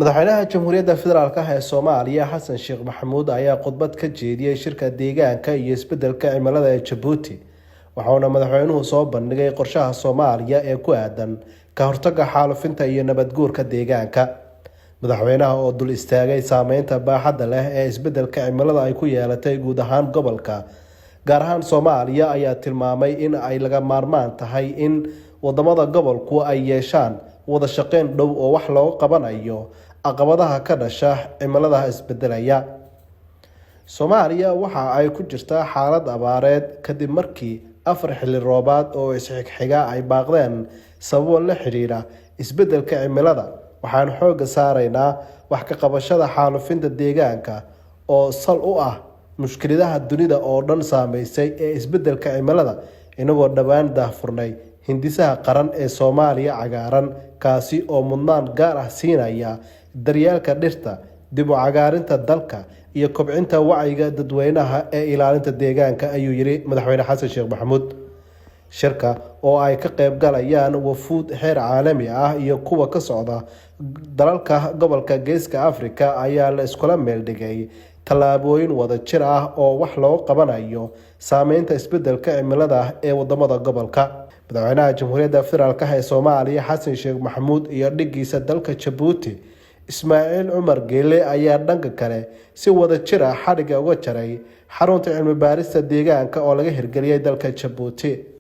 madaxweynaha jamhuuriyadda federaalka ah ee Soomaaliya Xasan Sheekh Maxamuud ayaa khudbad ka jeediyay shirka deegaanka iyo isbeddelka cimilada ee Djibouti waxaana madaxweynuhu soo bandhigay qorshaha Soomaaliya ee ku aadan ka hortagga xaalufinta iyo nabadguurka deegaanka. Madaxweynaha oo dul istaagay saameynta baaxadda leh ee isbeddelka cimilada ay ku yeelatay guud ahaan gobolka gaar ahaan Soomaaliya ayaa tilmaamay in ay laga maarmaan tahay in wadamada gobolku ay yeeshaan wada shaqeyn dhow oo wax looga qabanayo caqabadaha ka dhasha cimilada isbedelaya. Soomaaliya waxa ay ku jirtaa xaalad abaareed kadib markii 4 xilli roobaad oo isxigxiga ay baaqdeen sababo la xiriira isbedelka cimilada. Waxaan xooga saaraynaa wax ka qabashada xaalufinta deegaanka oo sal u ah mushkiladaha dunida oo dhan saameysay ee isbedelka cimilada inagoo dhawaan daahfurnay hindisaha qaran ee Soomaaliya cagaaran kaasi oo mudnaan gaar ah siinaya daryeelka dhirta, dib u cagaarinta dalka iyo kobcinta wacyiga dadweynaha ee ilaalinta deegaanka ayuu yiri madaxweyne Xasan Sheekh Maxamuud. Shirka oo ay ka qayb galayaan wafuud heer caalami ah iyo kuwa ka socda dalalka gobolka Geeska Afrika ayaa la iskula meel dhigay tallaabooyin wada jir ah oo wax loo qabanayo saameynta isbedelka cimilada ee wadamada gobolka. Madaxweynaha Jamhuuriyadda Federaalka ah ee Soomaaliya Xasan Sheekh Maxamuud iyo dhigiisa dalka Djibouti Ismaaciil Cumar Geele ayaa dhanka kale si wada jir ah xariga uga jaray xarunta cilmi baarista deegaanka oo laga hirgeliyay dalka Djibouti.